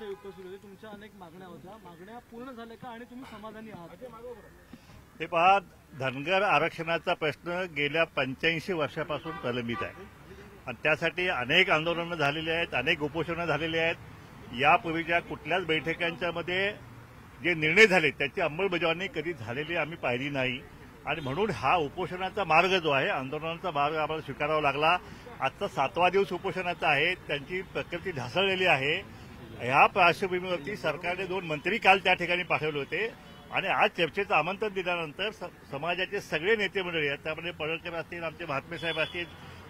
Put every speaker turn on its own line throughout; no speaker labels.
चर्चा युक्त सुरू होती, तुमच्या अनेक मागण्या होत्या, मागण्या पूर्ण झाल्या का आणि तुम्ही समाधानी आहात?
हे पहा, धनगर आरक्षणाचा प्रश्न गेल्या 85 वर्षापासून प्रलंबित आहे आणि त्यासाठी अनेक आंदोलनं झालेली आहेत, अनेक उपोषणं झालेली आहेत। यापूर्वीच्या कुठल्याच बैठकांच्यामध्ये जे निर्णय झाले त्याची अंमलबजावणी कधी झालेली आम्ही पाहिली नाही आणि म्हणून हा उपोषणाचा मार्ग जो आहे, आंदोलनाचा मार्ग आम्हाला स्वीकारावा लागला। आजचा 7वा दिवस उपोषणाचा आहे, त्यांची प्रकृती ढासळलेली आहे। ह्या पार्श्वभूमीवरती सरकारने 2 मंत्री काल त्या ठिकाणी पाठवले होते आणि आज चर्चेचं आमंत्रण दिल्यानंतर समाजाचे सगळे नेते मंडळी आहेत, त्यामध्ये पडळकर असतील, आमचे महात्मे साहेब असतील,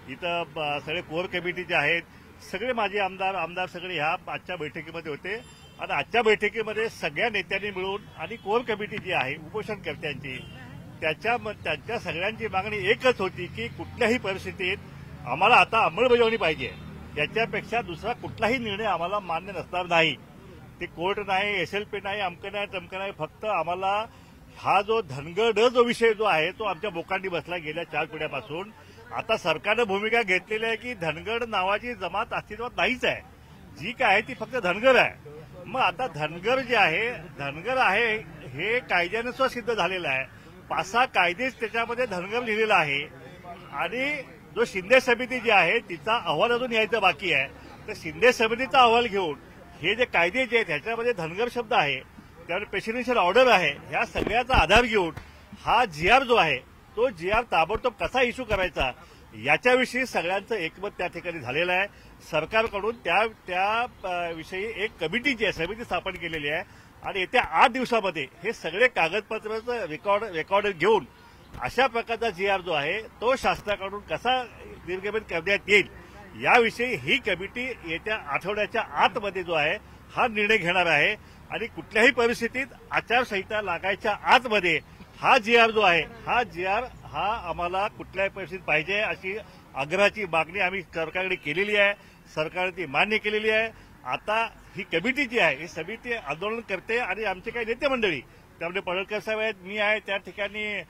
इथं सगळे कोर कमिटीचे आहेत, सगळे माजी आमदार सगळे ह्या आजच्या बैठकीमध्ये होते आणि आजच्या बैठकीमध्ये सगळ्या नेत्यांनी मिळून आणि कोर कमिटी जी आहे उपोषणकर्त्यांची त्यांच्या सगळ्यांची मागणी एकच होती की कुठल्याही परिस्थितीत आम्हाला आता अंमलबजावणी पाहिजे, याच्यापेक्षा दुसरा कुठलाही निर्णय आम्हाला मान्य नसणार नाही। ते कोर्ट नाही, एसएलपी नाही, अमकं नाही तमकं नाही, फक्त आम्हाला हा जो धनगर जो विषय जो आहे तो आमच्या बोकांडी बसला गेल्या 4 पिढ्यापासून। आता सरकारनं भूमिका घेतलेली आहे की धनगर नावाची जमात अस्तित्वात नाहीच आहे, जी काय आहे ती फक्त धनगर आहे। मग आता धनगर जे आहे हे कायद्यानं सिद्ध झालेलं आहे, 5-6 कायदेच त्याच्यामध्ये धनगर लिहिलेला आहे आणि जो शिंदे समिती जी आहे तिचा अहवाल अजून यायचा बाकी आहे। तर शिंदे समितीचा अहवाल घेऊन हे जे कायदे जे आहेत ह्याच्यामध्ये धनगर शब्द आहे, त्यावर प्रेसिडेन्शियल ऑर्डर आहे, ह्या सगळ्याचा आधार घेऊन हा जीआर जो आहे तो जीआर ताबडतोब कसा इश्यू करायचा याच्याविषयी सगळ्यांचं एकमत त्या ठिकाणी झालेलं आहे। सरकारकडून त्या विषयी एक कमिटी जी आहे, समिती स्थापन केलेली आहे आणि येत्या 8 दिवसामध्ये हे सगळे कागदपत्राचं रेकॉर्ड घेऊन अशा प्रकारचा जीआर जो आहे तो शासनाकडून कसा निर्गमित करण्यात येईल याविषयी ही कमिटी येत्या आठवड्याच्या आतमध्ये जो आहे हा निर्णय घेणार आहे आणि कुठल्याही परिस्थितीत आचारसंहिता लागायच्या आतमध्ये हा जीआर जो आहे हा आम्हाला कुठल्याही परिस्थितीत पाहिजे अशी आग्रहाची मागणी आम्ही सरकारकडे केलेली आहे, सरकारने ती मान्य केलेली आहे। आता ही कमिटी जी आहे ही समिती आंदोलन करते आणि आमचे काही नेते मंडळी, त्यामध्ये पडळकर साहेब आहेत, मी आहे, त्या ठिकाणी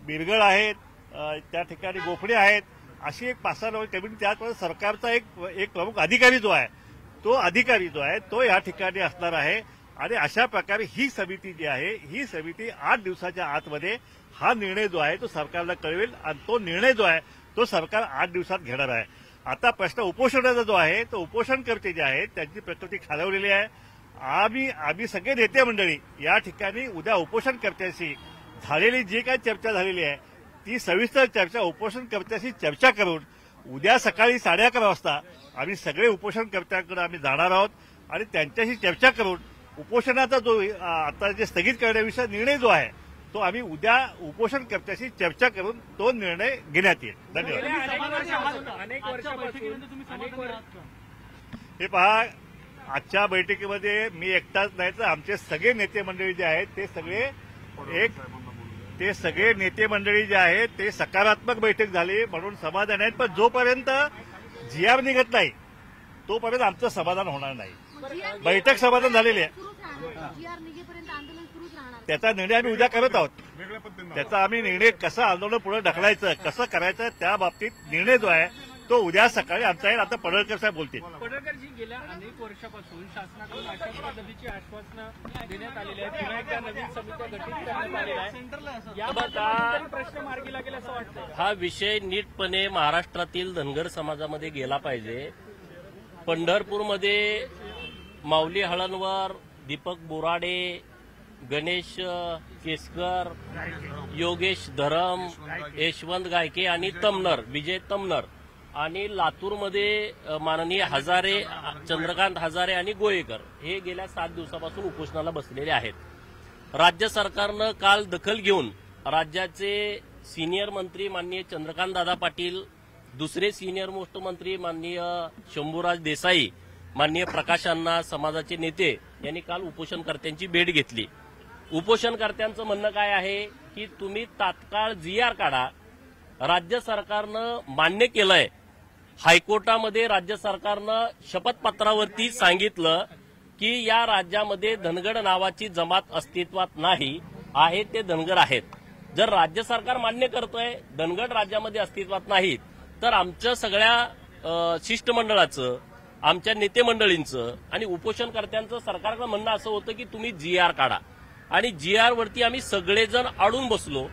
बिरगळ आहेत, त्या ठिकाणी गोफडे आहेत, अशी एक 5-6 लोक कमिटी, त्याचप्रमाणे सरकारचा एक प्रमुख अधिकारी जो आहे तो या ठिकाणी असणार आहे आणि अशा प्रकारे ही समिती जी आहे ही समिती 8 दिवसाच्या आतमध्ये हा निर्णय जो आहे तो सरकारला कळवेल आणि तो निर्णय जो आहे तो सरकार 8 दिवसात घेणार आहे। आता प्रश्न उपोषणाचा जो आहे तो उपोषणकर्ते जे आहेत त्यांची प्रकृती खालावलेली आहे। आम्ही सगळे नेते मंडळी या ठिकाणी उद्या उपोषणकर्त्यांशी झालेली जी काही चर्चा झालेली आहे ती सविस्तर चर्चा उपोषणकर्त्यांशी चर्चा करून उद्या सकाळी 11:30 वाजता आम्ही सगळे उपोषणकर्त्यांकडे आम्ही जाणार आहोत आणि त्यांच्याशी चर्चा करून उपोषणाचा जो आता जे स्थगित करण्याविषयी निर्णय जो आहे तो आम्ही उद्या उपोषणकर्त्यांशी चर्चा करून तो निर्णय घेण्यात येईल। धन्यवाद। हे पहा, आजच्या बैठकीमध्ये मी एकटाच नाही तर आमचे सगळे नेते मंडळी जे आहेत ते सगळे नेते मंडळी जे आहेत ते सकारात्मक बैठक झाली म्हणून समाधान आहेत, पण जोपर्यंत जीआर निघत नाही तोपर्यंत आमचं समाधान होणार नाही। बैठक समाधान झालेली आहे, त्याचा निर्णय आम्ही उद्या करत आहोत। त्याचा आम्ही निर्णय कसा आंदोलन पुढे ढकलायचं कसं करायचं त्या बाबतीत निर्णय जो आहे तो उद्या सकाळी आमचा येईल। आता पडळकर साहेब बोलतील।
पडळकरजी, गेल्या अनेक वर्षापासून शासनाकडून अशा पद्धतीची आश्वासनं देण्यात आलेली आहेत, पुन्हा एकदा नवीन समित्या गठीत करण्यात आलेल्या आहेत, याबाबत प्रश्न मार्गी लागेल असं वाटतं?
हा विषय नीटपणे महाराष्ट्रातील धनगर समाजामध्ये गेला पाहिजे। पंढरपूरमध्ये माऊली हळणवर, दीपक बोराडे, गणेश केसकर, योगेश धरम, यशवंत गायके आणि विजय तमनर आणि लातूरमध्ये माननीय हजारे, चंद्रकांत हजारे आणि गोळेकर हे गेल्या 7 दिवसापासून उपोषणाला बसलेले आहेत। राज्य सरकारनं काल दखल घेऊन राज्याचे सिनियर मंत्री माननीय चंद्रकांतदादा पाटील, दुसरे सिनियर मोस्ट मंत्री माननीय शंभूराज देसाई, माननीय प्रकाश अण्णा, समाजाचे नेते यांनी काल उपोषणकर्त्यांची भेट घेतली। उपोषणकर्त्यांचं म्हणणं काय आहे की तुम्ही तात्काळ जीआर काढा। राज्य सरकारनं मान्य केलंय, हायकोर्टामध्ये राज्य सरकारनं शपथपत्रावरती सांगितलं की या राज्यामध्ये धनगर नावाची जमात अस्तित्वात नाही, आहे ते धनगर आहेत। जर राज्य सरकार मान्य करतोय धनगर राज्यामध्ये अस्तित्वात नाहीत तर आमच्या सगळ्या शिष्टमंडळाचं आमच्या नेते मंडळींचं आणि उपोषणकर्त्यांचं सरकारकडे म्हणणं असं होतं की तुम्ही GR काढा, आणि GR वरती आम्ही सगळेजण अडून बसलो.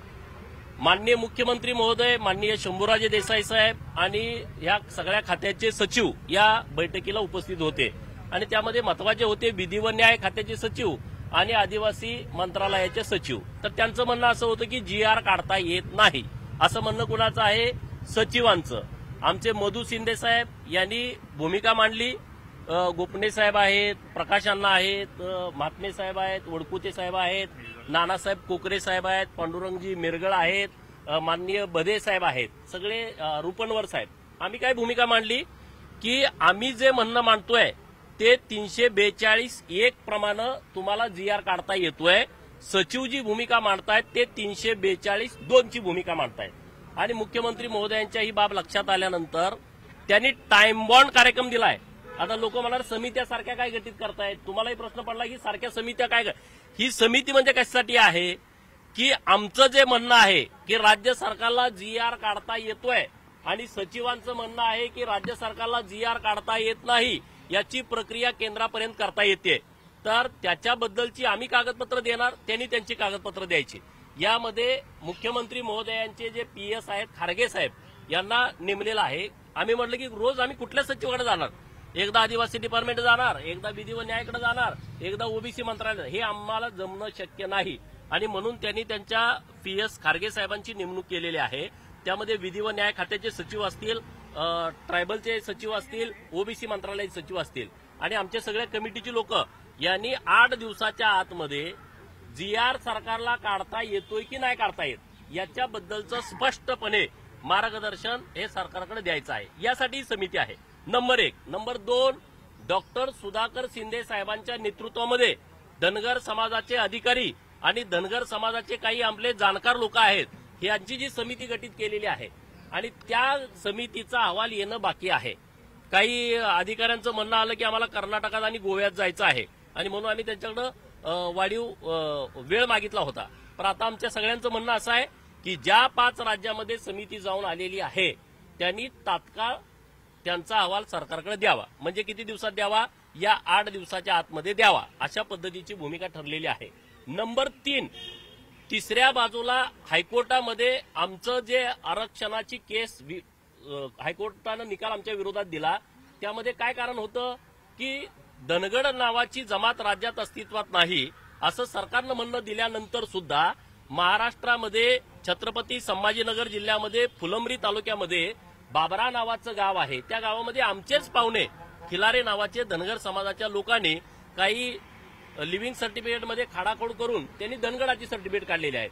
माननीय मुख्यमंत्री महोदय, माननीय शंभूराजे देसाई साहेब आणि या सगळ्या खात्याचे सचिव या बैठकीला उपस्थित होते, आणि त्यामध्ये महत्वाचे होते विधी व न्याय खात्याचे सचिव आणि आदिवासी मंत्रालयाचे सचिव. तर त्यांचं म्हणणं असं होतं की GR काढता येत नाही, असं म्हणणं कुणाचं आहे? सचिवांचं. आमचे मधू शिंदे साहेब यांनी भूमिका मांडली, गोपणे साहेब आहेत, प्रकाश अण्णा आहेत, महात्मे साहेब आहेत, वडकुते साहेब आहेत, नानासाहेब कोकरे साहेब आहेत, पांडुरंगजी मिरगळ आहेत, माननीय बधे साहेब आहेत, सगळे रुपनवर साहेब. आम्ही काय भूमिका मांडली की आम्ही जे म्हणणं मांडतोय ते 342(1) प्रमाणे तुम्हाला GR काढता येतोय. सचिव जी भूमिका मांडतायत ते 342(2) ची भूमिका मांडतायत. आणि मुख्यमंत्री महोदयांच्या ही बाब लक्षात आल्यानंतर त्यांनी टाइम बॉन्ड कार्यक्रम दिलाय. आता लोक म्हणाल समित्या सारख्या काय गठीत करतायत, तुम्हालाही प्रश्न पडला की सारख्या समित्या काय. ही समिती म्हणजे कशासाठी आहे की आमचं जे म्हणणं आहे की राज्य सरकारला GR काढता येतोय आणि सचिवांचं म्हणणं आहे की राज्य सरकारला GR काढता येत नाही, याची प्रक्रिया केंद्रापर्यंत करता येते. तर त्याच्याबद्दलची आम्ही कागदपत्र देणार, त्यांनी त्यांची कागदपत्र द्यायची. यामध्ये मुख्यमंत्री महोदयांचे जे PS आहेत खारगे साहेब यांना नेमलेलं आहे. आम्ही म्हटलं की रोज आम्ही कुठल्या सचिवाकडे जाणार, एकदा आदिवासी डिपार्टमेंट जाणार, एकदा विधी व न्यायाकडे जाणार, एकदा OBC मंत्रालय, हे आम्हाला जमणं शक्य नाही. आणि म्हणून त्यांनी त्यांच्या PS खारगे साहेबांची नेमणूक केलेली आहे. त्यामध्ये विधी व न्याय खात्याचे सचिव असतील, ट्रायबलचे सचिव असतील, OBC मंत्रालयाचे सचिव असतील, आणि आमच्या सगळ्या कमिटीची लोक यांनी 8 दिवसाच्या आतमध्ये GR सरकारला काढता येतोय की नाही काढता येत याच्याबद्दलचं स्पष्टपणे मार्गदर्शन हे सरकारकडे द्यायचं आहे. यासाठी ही समिती आहे. Number 1. Number 2, doctor Sudhakar Shinde साहेबांच्या नेतृत्वामध्ये धनगर समाजाचे अधिकारी आणि धनगर समाजाचे काही आपले जाणकार लोक आहेत यांची जी समिती गठीत केलेली आहे, आणि त्या समितीचा अहवाल येणं बाकी आहे. काही अधिकाऱ्यांचं म्हणणं आलं की आम्हाला कर्नाटकात आणि गोव्यात जायचं आहे, आणि म्हणून आम्ही त्यांच्याकडे वाढीव वेळ मागितला होता. पण आता आमच्या सगळ्यांचं म्हणणं असं आहे की ज्या 5 राज्यामध्ये समिती जाऊन आलेली आहे त्यांनी तात्काळ त्यांचा अहवाल सरकारकडे द्यावा. म्हणजे किती दिवसात द्यावा? या 8 दिवसाच्या आतमध्ये द्यावा, अशा पद्धतीची भूमिका ठरलेली आहे. नंबर 3, तिसऱ्या बाजूला हायकोर्टामध्ये आमचं जे आरक्षणाची केस हायकोर्टानं निकाल आमच्या विरोधात दिला, त्यामध्ये काय कारण होतं की धनगड नावाची जमात राज्यात अस्तित्वात नाही असं सरकारनं म्हणणं दिल्यानंतर सुद्धा महाराष्ट्रामध्ये छत्रपती संभाजीनगर जिल्ह्यामध्ये फुलंब्री तालुक्यामध्ये बाबरा नावाचं गाव आहे. त्या गावामध्ये आमचेच पाहुणे खिलारे नावाचे धनगर समाजाच्या लोकांनी काही लिव्हिंग सर्टिफिकेटमध्ये खाडाखोड करून त्यांनी धनगडाची सर्टिफिकेट काढलेली आहेत.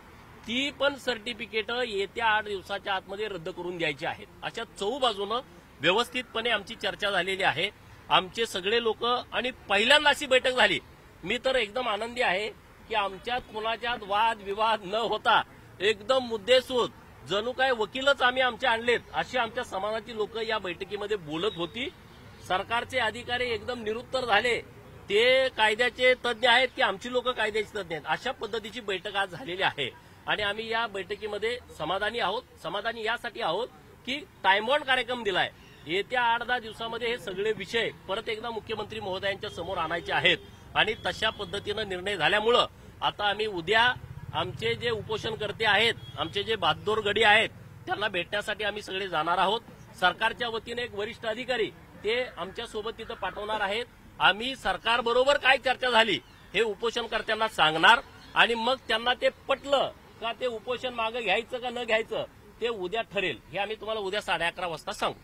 ती पण सर्टिफिकेट येत्या 8 दिवसाच्या आतमध्ये रद्द करून द्यायची आहेत. अशा चौबाजूनं व्यवस्थितपणे आमची चर्चा झालेली आहे. आमचे सगळे लोक, आणि पहिल्यांदा अशी बैठक झाली. मी तर एकदम आनंदी आहे की आमच्यात कोणाच्यात वाद विवाद न होता एकदम मुद्देसूद जणू काय वकीलच आम्ही आमचे आणलेत अशी आमच्या समाजाची लोक या बैठकीमध्ये बोलत होती. सरकारचे अधिकारी एकदम निरुत्तर झाले. ते कायद्याचे तज्ज्ञ आहेत की आमची लोक कायद्याचे तज्ज्ञ आहेत, अशा पद्धतीची बैठक आज झालेली आहे. आणि आम्ही या बैठकीमध्ये समाधानी आहोत. समाधानी यासाठी आहोत की टाइम बॉन्ड कार्यक्रम दिलाय. येत्या 8-10 दिवसामध्ये हे सगळे विषय परत एकदा मुख्यमंत्री महोदयांच्या समोर आणायचे आहेत, आणि तशा पद्धतीनं निर्णय झाल्यामुळं आता आम्ही उद्या आमचे जे उपोषणकर्ते आहेत, आमचे जे बहादूर गडी आहेत, त्यांना भेटण्यासाठी आम्ही सगळे जाणार आहोत. सरकारच्या वतीने एक वरिष्ठ अधिकारी ते आमच्यासोबत तिथं पाठवणार आहेत. आम्ही सरकारबरोबर काय चर्चा झाली हे उपोषणकर्त्यांना सांगणार, आणि मग त्यांना ते पटलं का ते उपोषण मागे घ्यायचं का न घ्यायचं ते उद्या ठरेल. हे आम्ही तुम्हाला उद्या 11:30 वाजता सांगू.
आज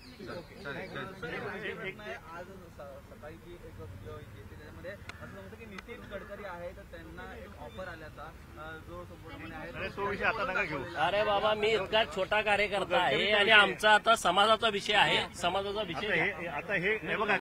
सकाळी जी एक व्हिडिओ येते त्याच्यामध्ये असं म्हणतं की नितीन गडकरी आहे तर त्यांना एक ऑफर आल्याचा जो संपूर्णपणे आहे
तो विषय आता नका घेऊ.
अरे बाबा, मी इतका छोटा कार्यकर्ता आहे आणि आमचा आता समाजाचा विषय आहे. समाजाचा विषय
आता हे बघा